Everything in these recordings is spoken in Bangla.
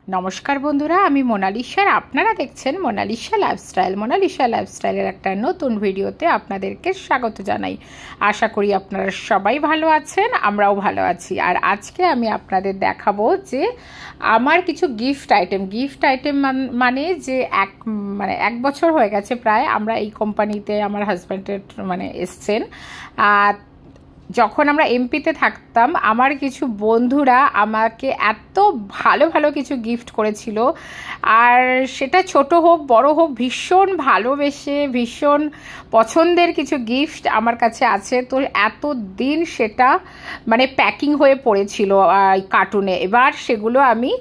নমস্কার বন্ধুরা, আমি মোনালিসা। আপনারা দেখছেন মোনালিসা লাইফস্টাইল। মোনালিসা লাইফস্টাইলের একটা নতুন ভিডিওতে আপনাদেরকে স্বাগত জানাই। আশা করি আপনারা সবাই ভালো আছেন, আমরাও ভালো আছি। আর আজকে আমি আপনাদের দেখাবো যে আমার কিছু গিফট আইটেম মানে যে এক বছর হয়ে গেছে প্রায় আমরা এই কোম্পানিতে, আমার হাজব্যান্ডের এসছেন। যখন আমরা এমপিতে থাকতাম আমার কিছু বন্ধুরা আমাকে এত ভালো ভালো কিছু গিফট করেছিল, আর সেটা ছোট হোক বড় হোক ভীষণ ভালোবেসে ভীষণ পছন্দের কিছু গিফট আমার কাছে আছে। তো এত দিন সেটা প্যাকিং হয়ে পড়েছিল কার্টুনে, এবার সেগুলো আমি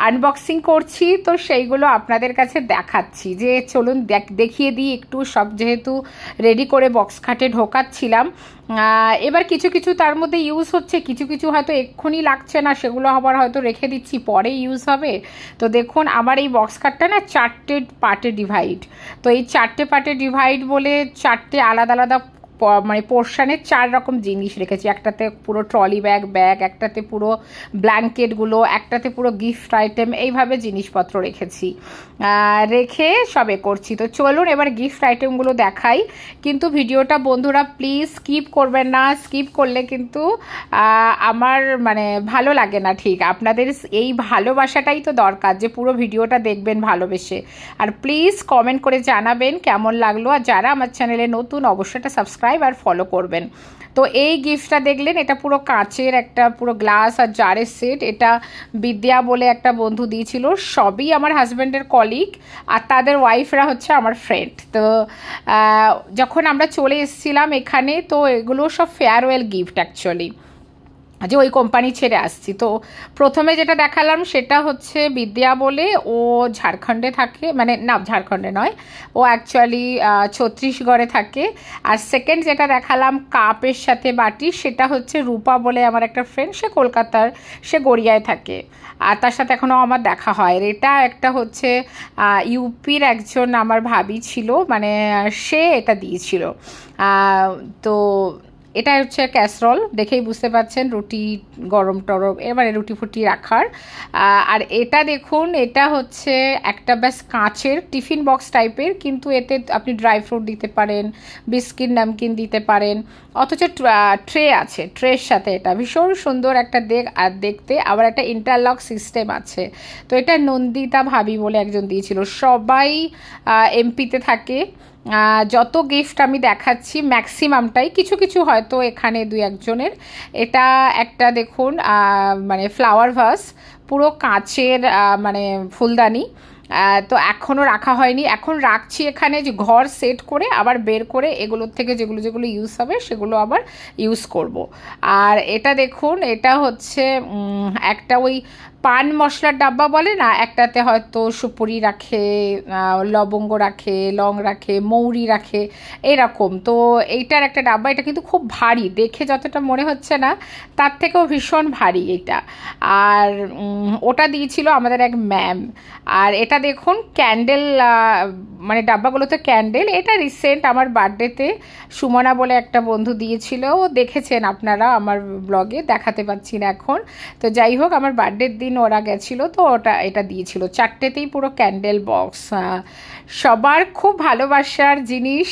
আনবক্সিং করছি। তো সেইগুলো আপনাদের কাছে দেখাচ্ছি যে চলুন দেখিয়ে দিই একটু সব, যেহেতু রেডি করে বক্স খাটে ঢোকাচ্ছিলাম। এবার কিছু কিছু তার মধ্যে ইউজ হচ্ছে, কিছু কিছু হয়তো এক্ষুনি লাগছে না, সেগুলো আবার হয়তো রেখে দিচ্ছি, পরে ইউজ হবে। তো দেখুন আমার এই বক্স কাটটা না 4টে পার্টে ডিভাইড। তো এই 4টে পার্টে ডিভাইড বলে 4টে আলাদা আলাদা পোর্শনে 4 রকম জিনিস রেখেছি। একটাতে পুরো ট্রলি ব্যাগ, একটাতে পুরো ব্ল্যাঙ্কেটগুলো, একটাতে পুরো গিফট আইটেম, এইভাবে জিনিসপত্র রেখে সবে করছি। তো চলুন এবার গিফট আইটেমগুলো দেখাই। কিন্তু ভিডিওটা বন্ধুরা প্লিজ স্কিপ করবেন না, স্কিপ করলে কিন্তু আমার ভালো লাগে না ঠিক। আপনাদের এই ভালোবাসাটাই তো দরকার, যে পুরো ভিডিওটা দেখবেন ভালোবেসে। আর প্লিজ কমেন্ট করে জানাবেন কেমন লাগলো। আর যারা আমার চ্যানেলে নতুন অবশ্যই এটা সাবস্ক্রাইব আর ফলো করবেন। তো এই গিফটটা দেখলেন, এটা পুরো কাঁচের একটা পুরো গ্লাস আর জারের সেট। এটা বিদ্যা বলে একটা বন্ধু দিয়েছিল, সবই আমার হাজব্যান্ডের কলিগ, আর তাদের ওয়াইফরা হচ্ছে আমার ফ্রেন্ড। তো যখন আমরা চলে এসেছিলাম এখানে, তো এগুলো সব ফেয়ারওয়েল গিফট অ্যাকচুয়ালি, যে ওই কোম্পানি ছেড়ে আসছি। তো প্রথমে যেটা দেখালাম সেটা হচ্ছে বিদ্যা বলে, ও ঝাড়খণ্ডে থাকে, না ঝাড়খণ্ডে নয়, ও অ্যাকচুয়ালি ছত্তিশগড়ে থাকে। আর সেকেন্ড যেটা দেখালাম কাপের সাথে বাটি, সেটা হচ্ছে রূপা বলে আমার একটা ফ্রেন্ড, সে কলকাতার, সে গড়িয়ায় থাকে, আর তার সাথে এখনও আমার দেখা হয়। এটা একটা হচ্ছে ইউপির একজন আমার ভাবি ছিল, সে এটা দিয়েছিল। তো এটা হচ্ছে ক্যাসরল, দেখেই বুঝতে পারছেন রুটি গরম টরম রুটি ফুটি রাখার। আর এটা দেখুন, এটা হচ্ছে একটা ব্যাস কাঁচের টিফিন বক্স টাইপের, কিন্তু এতে আপনি ড্রাই ফ্রুট দিতে পারেন, বিস্কিট নামকিন দিতে পারেন, অথচ ট্রে আছে, ট্রের সাথে এটা ভীষণ সুন্দর একটা আর দেখতে আবার একটা ইন্টারলক সিস্টেম আছে। তো এটা নন্দিতা ভাবি বলে একজন দিয়েছিল। সবাই এমপিতে থাকে, যত গিফট আমি দেখাচ্ছি ম্যাক্সিমামটাই, কিছু কিছু হয়তো এখানে 2-1 জনের। এটা একটা দেখুন ফ্লাওয়ার ভাস, পুরো কাঁচের ফুলদানি। তো এখনও রাখা হয়নি, এখন রাখছি এখানে, যে ঘর সেট করে আবার বের করে এগুলোর থেকে যেগুলো যেগুলো ইউজ হবে সেগুলো আবার ইউজ করব। আর এটা দেখুন, এটা হচ্ছে একটা ওই পান মশলার ডাব্বা বলে না, একটাতে হয়তো সুপুরি রাখে, লবঙ্গ রাখে, লং রাখে, মৌরি রাখে, এরকম। তো এইটার একটা ডাব্বা, এটা কিন্তু খুব ভারী, দেখে যতটা মনে হচ্ছে না তার থেকেও ভীষণ ভারী এটা। আর ওটা দিয়েছিল আমাদের এক ম্যাম। আর এটা দেখুন ক্যান্ডেল, ডাব্বাগুলোতে ক্যান্ডেল, এটা রিসেন্ট আমার বার্থডেতে সুমনা বলে একটা বন্ধু দিয়েছিল, দেখেছেন আপনারা আমার ব্লগে, দেখাতে পাচ্ছি না এখন। তো যাই হোক, আমার বার্থডের দিন ওরা গেছিলো, তো এটা দিয়েছিল। 4টেতেই পুরো ক্যান্ডেল বক্স। সবার খুব ভালোবাসার জিনিস,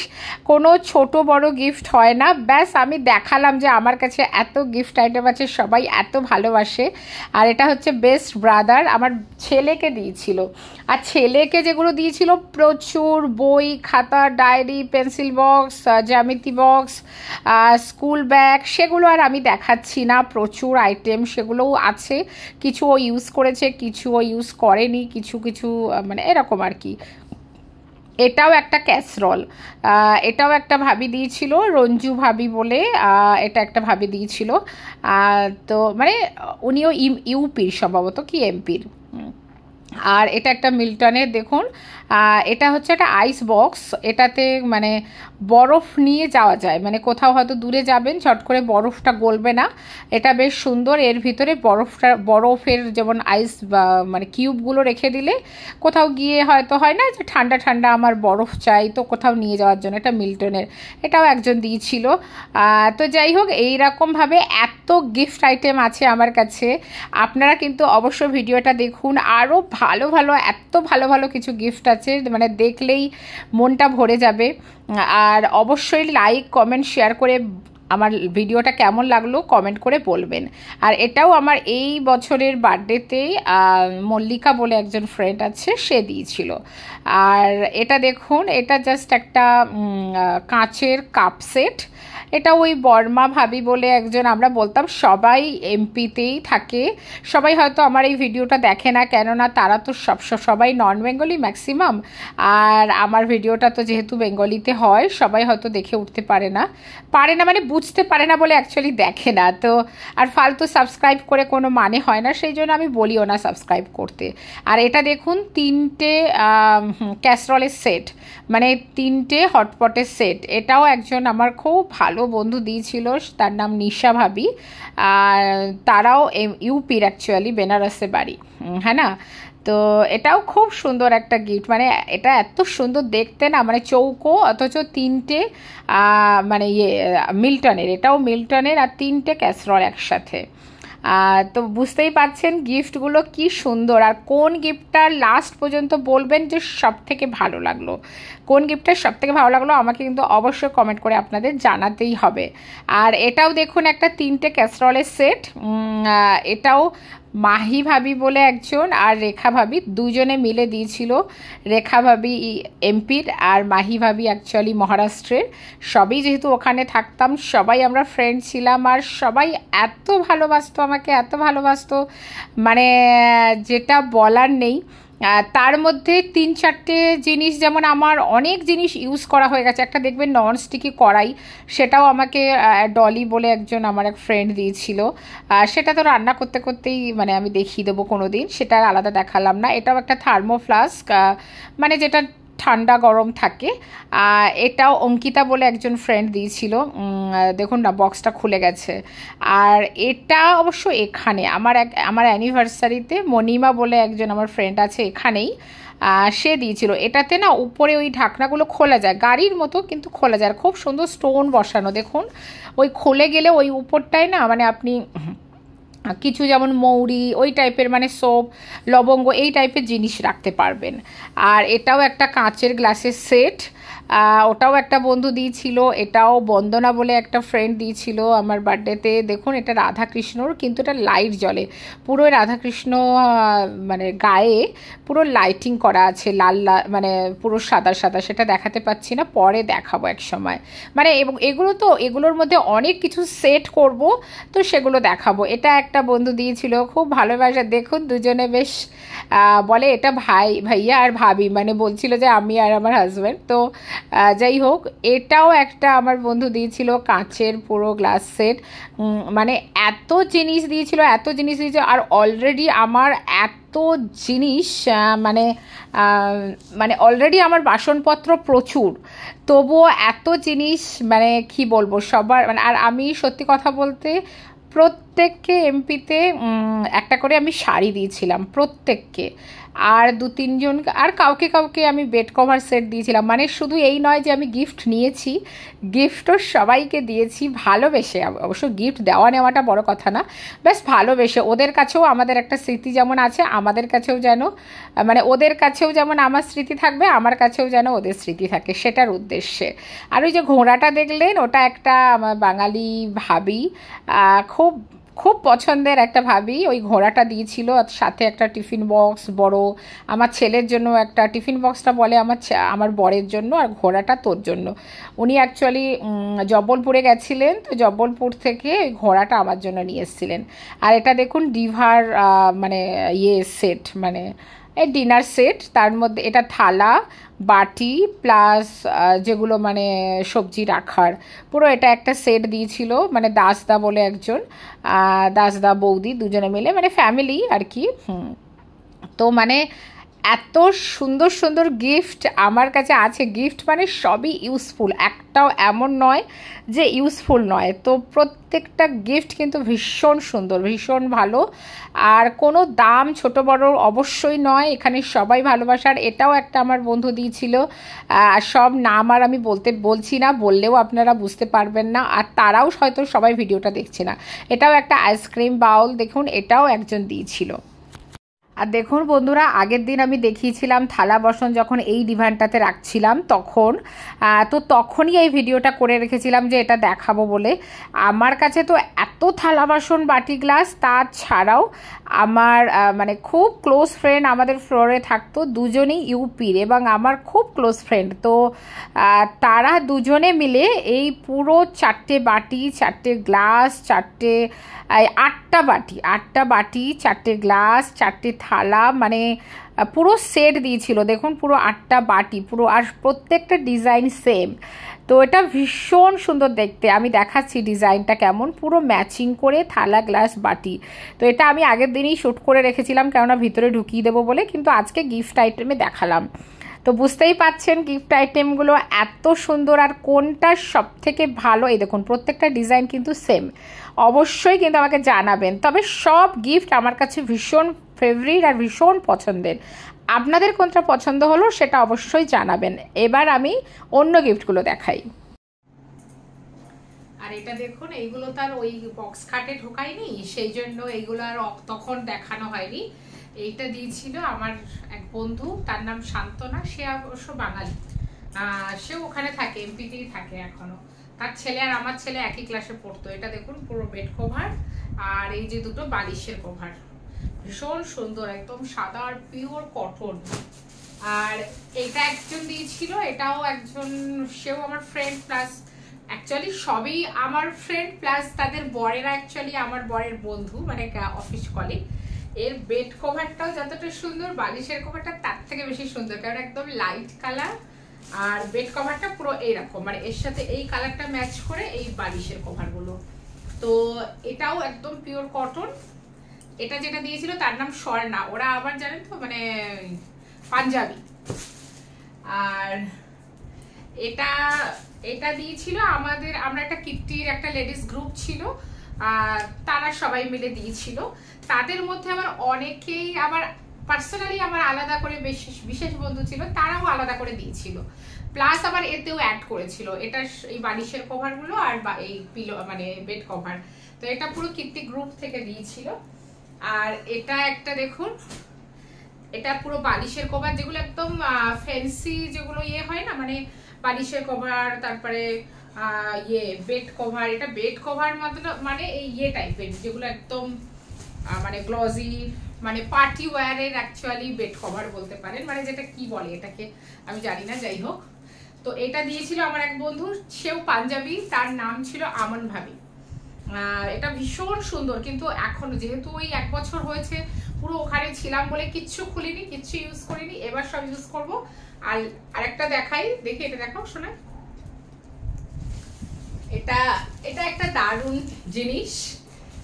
কোনো ছোট বড় গিফট হয় না। ব্যাস আমি দেখালাম যে আমার কাছে এত গিফট আইটেম আছে, সবাই এত ভালোবাসে। আর এটা হচ্ছে বেস্ট ব্রাদার, আমার ছেলেকে দিয়েছিল। আর ছেলেকে যেগুলো দিয়েছিল প্রচুর বই, খাতা, ডায়েরি, পেন্সিল বক্স, জ্যামিতি বক্স, স্কুল ব্যাগ, সেগুলো আর আমি দেখাচ্ছি না। প্রচুর আইটেম সেগুলোও আছে, কিছু ও ইউজ করেছে, কিছু ও ইউজ করেনি, কিছু কিছু এরকম আর কি। এটাও একটা ক্যাসরল, এটাও একটা ভাবি দিয়েছিল, রঞ্জু ভাবি বলে, এটা একটা ভাবি দিয়েছিল। তো উনিও ইউপির সম্ভবত, কি এমপির। আর এটা একটা মিল্টনের, দেখুন এটা হচ্ছে একটা আইস বক্স, এটাতে বরফ নিয়ে যাওয়া যায়, কোথাও হয়তো দূরে যাবেন, চট করে বরফটা গলবে না। এটা বেশ সুন্দর, এর ভিতরে বরফের যেমন আইস বা কিউবগুলো রেখে দিলে কোথাও গিয়ে হয়তো হয় না যে ঠান্ডা ঠান্ডা আমার বরফ চাই, তো কোথাও নিয়ে যাওয়ার জন্য। এটা মিল্টনের, এটাও একজন দিয়েছিল। তো যাই হোক, এইরকমভাবে এত গিফট আইটেম আছে আমার কাছে। আপনারা কিন্তু অবশ্যই ভিডিওটা দেখুন, আরও ভালো ভালো, এত ভালো ভালো কিছু গিফট আছে, মানে দেখলেই মনটা ভরে যাবে। আর অবশ্যই লাইক কমেন্ট শেয়ার করে আমার ভিডিওটা কেমন লাগলো কমেন্ট করে বলবেন। আর এটাও আমার এই বছরের বার্থডেতে মল্লিকা বলে একজন ফ্রেন্ড আছে, সে দিয়েছিল। আর এটা দেখুন, এটা জাস্ট একটা কাঁচের কাপ সেট। এটা ওই বর্মা ভাবি বলে একজন, আমরা বলতাম সবাই এমপিতেই থাকে, সবাই হয়তো আমার এই ভিডিওটা দেখে না, কেননা তারা তো সবাই নন বেঙ্গলি ম্যাক্সিমাম। আর আমার ভিডিওটা তো যেহেতু বেঙ্গলিতে হয়, সবাই হয়তো দেখে উঠতে পারে না মানে বুঝতে পারে না বলে অ্যাকচুয়ালি দেখে না তো। আর ফালতু সাবস্ক্রাইব করে কোনো মানে হয় না, সেই জন্য আমি বলিও না সাবস্ক্রাইব করতে। আর এটা দেখুন, 3টে ক্যাসরলের সেট, মানে 3টে হটপটের সেট। এটাও একজন আমার খুব ভালো বন্ধু দিয়েছিল, তার নাম নিশা ভাবি। আর তারাও ইউপির, অ্যাকচুয়ালি বেনারসে বাড়ি, হ্যাঁ না। তো এটাও খুব সুন্দর একটা গিফট, মানে এটা এত সুন্দর দেখতে না, মানে চৌকো অথচ 3টে মানে মিল্টনের, এটাও মিল্টনের, আর 3টে ক্যাসরল একসাথে। তো বুঝতেই পারছেন গিফটগুলো কি সুন্দর। আর কোন গিফটটা লাস্ট পর্যন্ত বলবেন যে সব থেকে ভালো লাগলো, কোন গিফটটা সব থেকে ভালো লাগলো আমাকে কিন্তু অবশ্যই কমেন্ট করে আপনাদের জানাতেই হবে। আর এটাও দেখুন একটা 3টে ক্যাসরলের সেট, এটাও মাহি ভাবি বলে একজন আর রেখা ভাবি দুজনে মিলে দিয়েছিল। রেখা ভাবি এমপির আর মাহি ভাবি অ্যাকচুয়ালি মহারাষ্ট্রের। সবই যেহেতু ওখানে থাকতাম, সবাই আমরা ফ্রেন্ড ছিলাম, আর সবাই এত ভালোবাসতো আমাকে, এত ভালোবাসতো, মানে যেটা বলার নেই। তার মধ্যে 3-4টে জিনিস, যেমন আমার অনেক জিনিস ইউজ করা হয়ে গেছে। একটা দেখবেন নন স্টিকি কড়াই, সেটাও আমাকে ডলি বলে একজন আমার এক ফ্রেন্ড দিয়েছিল। সেটা তো রান্না করতে করতেই মানে আমি দেখিয়ে দেবো কোনো দিন, সেটা আলাদা দেখালাম না। এটাও একটা থার্মোফ্লাস্ক, মানে যেটা ঠান্ডা গরম থাকে। এটাও অঙ্কিতা বলে একজন ফ্রেন্ড দিয়েছিল, দেখুন না বক্সটা খুলে গেছে। আর এটা অবশ্য এখানে আমার অ্যানিভার্সারিতে মণিমা বলে একজন আমার ফ্রেন্ড আছে এখানেই, সে দিয়েছিল। এটাতে না উপরে ওই ঢাকনাগুলো খোলা যায়, গাড়ির মতো কিন্তু খোলা যায়, খুব সুন্দর স্টোন বসানো। দেখুন ওই খুলে গেলে ওই উপরটায় না, মানে আপনি কিছু যেমন মৌরি ওই টাইপের, মানে সোপ লবঙ্গ এই টাইপের জিনিস রাখতে পারবেন। আর এটাও একটা কাঁচের গ্লাসের সেট, ওটাও একটা বন্ধু দিয়েছিল। এটাও বন্দনা বলে একটা ফ্রেন্ড দিয়েছিল আমার বার্থডেতে। দেখুন এটা রাধাকৃষ্ণর, কিন্তু এটা লাইট জ্বলে পুরো, রাধাকৃষ্ণ মানে গায়ে পুরো লাইটিং করা আছে, লাল লাল, মানে পুরো সাদা সাদা। সেটা দেখাতে পাচ্ছি না, পরে দেখাবো এক সময়। মানে এবং এগুলোর মধ্যে অনেক কিছু সেট করব, তো সেগুলো দেখাবো। এটা একটা বন্ধু দিয়েছিল, খুব ভালোবাসা। দেখুন দুজনে বেশ বলে এটা ভাইয়া আর ভাবি, মানে বলছিল যে আমি আর আমার হাজব্যান্ড। তো যাই হোক, এটাও একটা আমার বন্ধু দিয়েছিল, কাঁচের পুরো গ্লাস সেট। মানে এত জিনিস দিয়েছিল, আর অলরেডি আমার এত জিনিস, মানে অলরেডি আমার বাসনপত্র প্রচুর, তবুও এত জিনিস, মানে কি বলবো সবার, মানে আর আমি সত্যি কথা বলতে প্রত্যেককে এমপিতে একটা করে আমি শাড়ি দিয়েছিলাম প্রত্যেককে, আর 2-3 জন, আর কাউকে আমি বেড কভার সেট দিয়েছিলাম। মানে শুধু এই নয় যে আমি গিফট নিয়েছি, গিফটও সবাইকে দিয়েছি ভালোবেসে। অবশ্য গিফট দেওয়া নেওয়াটা বড় কথা না, বেশ ভালোবেসে। ওদের কাছেও আমাদের একটা স্মৃতি যেমন আছে, আমাদের কাছেও যেন, মানে ওদের কাছেও যেমন আমার স্মৃতি থাকবে, আমার কাছেও যেন ওদের স্মৃতি থাকে, সেটার উদ্দেশ্যে। আর ওই যে ঘোড়াটা দেখলেন, ওটা একটা আমার বাঙালি ভাবি, খুব খুব পছন্দের একটা ভাবি, ওই ঘোড়াটা দিয়েছিল। সাথে একটা টিফিন বক্স বড়, আমার ছেলের জন্য একটা টিফিন বক্সটা বলে আমার বরের জন্য, আর ঘোড়াটা তোর জন্য। উনি অ্যাকচুয়ালি জব্বলপুরে গেছিলেন, তো জব্বলপুর থেকে ওই ঘোড়াটা আমার জন্য নিয়ে এসেছিলেন। আর এটা দেখুন ডিভার মানে সেট, মানে এই ডিনার সেট। তার মধ্যে এটা থালা বাটি প্লাস যেগুলো মানে সবজি রাখার, পুরো এটা একটা সেট দিয়েছিল। মানে দাসদা বলে একজন, দাসদা বৌদি দুজনে মিলে, মানে ফ্যামিলি আর কি। তো মানে এত সুন্দর সুন্দর গিফট আমার কাছে আছে। গিফট মানে সবই ইউজফুল, একটাও এমন নয় যে ইউজফুল নয়। তো প্রত্যেকটা গিফট কিন্তু ভীষণ সুন্দর, ভীষণ ভালো, আর কোনো দাম ছোট বড় অবশ্যই নয়, এখানে সবাই ভালোবাসার। এটাও একটা আমার বন্ধু দিয়েছিল, সব নাম আর আমি বলছি না, বললেও আপনারা বুঝতে পারবেন না, আর তারাও হয়তো সবাই ভিডিওটা দেখছে না। এটাও একটা আইসক্রিম বাউল, দেখুন এটাও একজন দিয়েছিল। আর দেখুন বন্ধুরা, আগের দিন আমি দেখিয়েছিলাম থালা বাসন যখন এই ডিভানটাতে রাখছিলাম তখন, তো তখনই এই ভিডিওটা করে রেখেছিলাম যে এটা দেখাবো বলে। আমার কাছে তো এত থালা বাসন বাটি গ্লাস, তাছাড়াও আমার মানে খুব ক্লোজ ফ্রেন্ড আমাদের ফ্লোরে থাকতো, দুজনেই ইউপির এবং আমার খুব ক্লোজ ফ্রেন্ড। তো তারা দুজনে মিলে এই পুরো 4টে বাটি, 4টে গ্লাস, 8টা বাটি, 4টে গ্লাস, 4টে থালা, মানে পুরো সেট দিয়েছিল। দেখুন পুরো 8টা বাটি পুরো, আর প্রত্যেকটা ডিজাইন সেম। তো এটা ভীষণ সুন্দর দেখতে, আমি দেখাচ্ছি ডিজাইনটা কেমন, পুরো ম্যাচিং করে থালা গ্লাস বাটি। তো এটা আমি আগের দিনই শ্যুট করে রেখেছিলাম কেননা ভিতরে ঢুকিয়ে দেবো বলে, কিন্তু আজকে গিফট আইটেমে দেখালাম। তো বুঝতেই পাচ্ছেন গিফট আইটেমগুলো এত সুন্দর আর কোনটা সব থেকে ভালো। এই দেখুন প্রত্যেকটা ডিজাইন কিন্তু সেম। অবশ্যই কিন্তু আমাকে জানাবেন। তবে সব গিফট আমার কাছে ভীষণ ফেভারিট আর ভীষণ পছন্দের। আপনাদের কোনটা পছন্দ হলো সেটা অবশ্যই জানাবেন। এবার আমি অন্য গিফটগুলো দেখাই। আর এটা দেখুন, এইগুলো তার ওই বক্স খাটে ঢোকায়নি, সেই জন্য এইগুলো আর তখন দেখানো হয়নি। এইটা দিয়েছিল আমার এক বন্ধু, তার নাম শান্তনা, সে অবশ্য বাঙালি, সেও ওখানে থাকে, এমপিতেই থাকে এখনো। তার ছেলে আর আমার ছেলে একই ক্লাসে পড়তো। এটা দেখুন পুরো বেড কভার, আর এই যে দুটো বালিশের কভার, ভীষণ সুন্দর, একদম সাদা আর পিওর কটন। আর এটা একজন দিয়েছিল, এটাও একজন, সেও আমার ফ্রেন্ড, প্লাস অ্যাকচুয়ালি সবই আমার ফ্রেন্ড, প্লাস তাদের বরেরা অ্যাকচুয়ালি আমার বরের বন্ধু, মানে অফিস কলিগ। এর বেড কভারটাও যতটা সুন্দর, বালিশের কভারটা তার থেকে বেশি সুন্দর, কারণ একদম লাইট কালার, আর বেড কভারটা পুরো এইরকম, মানে এর সাথে এই কালারটা ম্যাচ করে এই বালিশের কভারগুলো। তো এটাও একদম পিওর কটন। এটা যেটা দিয়েছিল তার নাম স্বর্ণা, ওরা আবার জানেন তো মানে পাঞ্জাবি। আর এটা এটা দিয়েছিল আমাদের, আমরা একটা কিট্টির একটা লেডিস গ্রুপ ছিল, তারা সবাই মিলে দিয়েছিল। তাদের মধ্যে আবার অনেকেই আবার পার্সোনালি আমার আলাদা করে বিশেষ বন্ধু ছিল, তারাও আলাদা করে দিয়েছিল, প্লাস আবার এতেও অ্যাড করেছিল এটা এই বালিশের কভারগুলো আর এই পিলো মানে বেড কভার। তো এটা পুরো কীর্তি গ্রুপ থেকে দিয়েছিল। আর এটা একটা দেখুন, এটা পুরো বালিশের কভার, যেগুলো একদম ফ্যান্সি, যেগুলো ইয়ে হয় না, মানে বালিশের কভার, তারপরে বেড কভার। এটা বেড কভার মানে এই ইয়ে টাইপের, যেগুলো একদম মানে গ্লজি, মানে পার্টি ওয়্যারের অ্যাকচুয়ালি বেড কভার বলতে পারেন, মানে যেটা কি বলে এটাকে আমি জানি না, যাই হোক। তো এটা দিয়েছিল আমার এক বন্ধু, সেও পাঞ্জাবি, তার নাম ছিল আমন ভাবি। এটা ভীষণ সুন্দর, কিন্তু এখন যেহেতু ওই 1 বছর হয়েছে, পুরো ওখানে ছিলাম বলে কিচ্ছু খুলিনি, কিচ্ছু ইউজ করিনি, এবার সব ইউজ করব। আর আরেকটা দেখাই, দেখি এটা দেখাও শোনা। এটা একটা দারুণ জিনিস।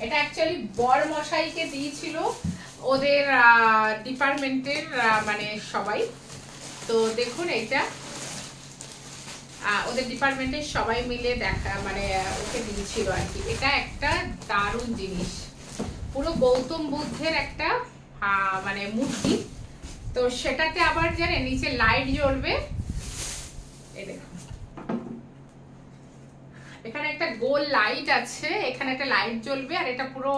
এটা অ্যাকচুয়ালি বর মশাইকে দিয়েছিল ওদের ডিপার্টমেন্টের মানে সবাই। তো দেখুন এটা ওদের ডিপার্টমেন্টের সবাই মিলে দেখা মানে ওকে দিয়েছিল আর কি। এটা একটা দারুণ জিনিস, পুরো গৌতম বুদ্ধের একটা মানে মূর্তি। তো সেটাতে আবার জানেন নিচে লাইট জ্বলবে, এই দেখুন এখানে একটা গোল লাইট আছে, এখানে একটা লাইট জ্বলবে, আর এটা পুরো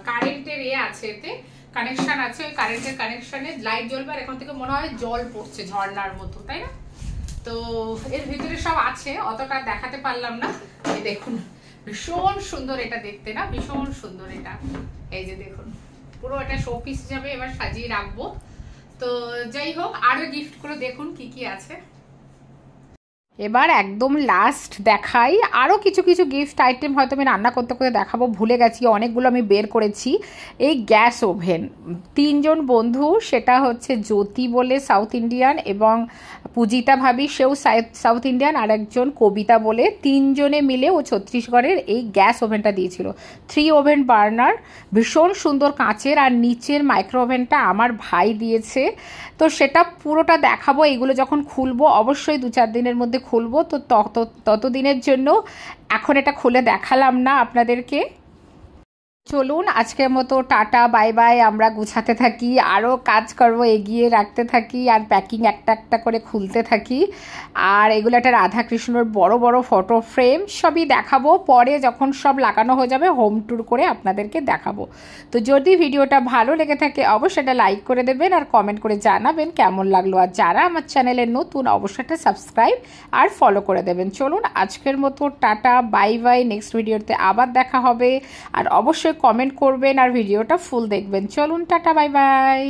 কারেন্টের আছে, এতে কানেকশন আছে, ওই কারেন্টের কানেকশনে লাইট জ্বলবে, আর এখান থেকে মনে হয় জল পড়ছে ঝর্ণার মতো, তাই না? তো এর ভিতরে সব আছে, অতটা দেখাতে পারলাম না। এই দেখুন ভীষণ সুন্দর এটা দেখতে, না ভীষণ সুন্দর এটা। এই যে দেখুন পুরো এটা শো পিস হিসাবে এবার সাজিয়ে রাখবো। তো যাই হোক, আরো গিফট গুলো দেখুন কি কি আছে। এবার একদম লাস্ট দেখাই আরও কিছু কিছু গিফট আইটেম, হয়তো আমি রান্না করতে করতে দেখাবো, ভুলে গেছি, অনেকগুলো আমি বের করেছি। এই গ্যাস ওভেন, 3 জন বন্ধু, সেটা হচ্ছে জ্যোতি বলে সাউথ ইন্ডিয়ান, এবং পূজিতা ভাবি, সেও সাউথ ইন্ডিয়ান, আর একজন কবিতা বলে, 3 জনে মিলে ও ছত্তিশগড়ের এই গ্যাস ওভেনটা দিয়েছিল। 3 ওভেন বার্নার, ভীষণ সুন্দর কাঁচের, আর নিচের মাইক্রো ওভেনটা আমার ভাই দিয়েছে। তো সেটা পুরোটা দেখাবো, এগুলো যখন খুলবো, অবশ্যই 2-4 দিনের মধ্যে খুলবো। তো ততদিনের জন্য এখন এটা খুলে দেখালাম না আপনাদেরকে। চলুন আজকের মতো টাটা বাই বাই, আমরা গুছাতে থাকি, আরও কাজকর্ম এগিয়ে রাখতে থাকি, আর প্যাকিং একটা একটা করে খুলতে থাকি। আর এগুলো একটা রাধাকৃষ্ণর বড় বড় ফটো ফ্রেম, সবই দেখাবো পরে যখন সব লাগানো হয়ে যাবে, হোম ট্যুর করে আপনাদেরকে দেখাবো। তো যদি ভিডিওটা ভালো লেগে থাকে অবশ্যই এটা লাইক করে দেবেন আর কমেন্ট করে জানাবেন কেমন লাগলো। আর যারা আমার চ্যানেলে নতুন অবশ্যই এটা সাবস্ক্রাইব আর ফলো করে দেবেন। চলুন আজকের মতো টাটা বাই বাই, নেক্সট ভিডিওতে আবার দেখা হবে। আর অবশ্যই কমেন্ট করবেন আর ভিডিওটা ফুল দেখবেন। চলুন টাটা বাই বাই।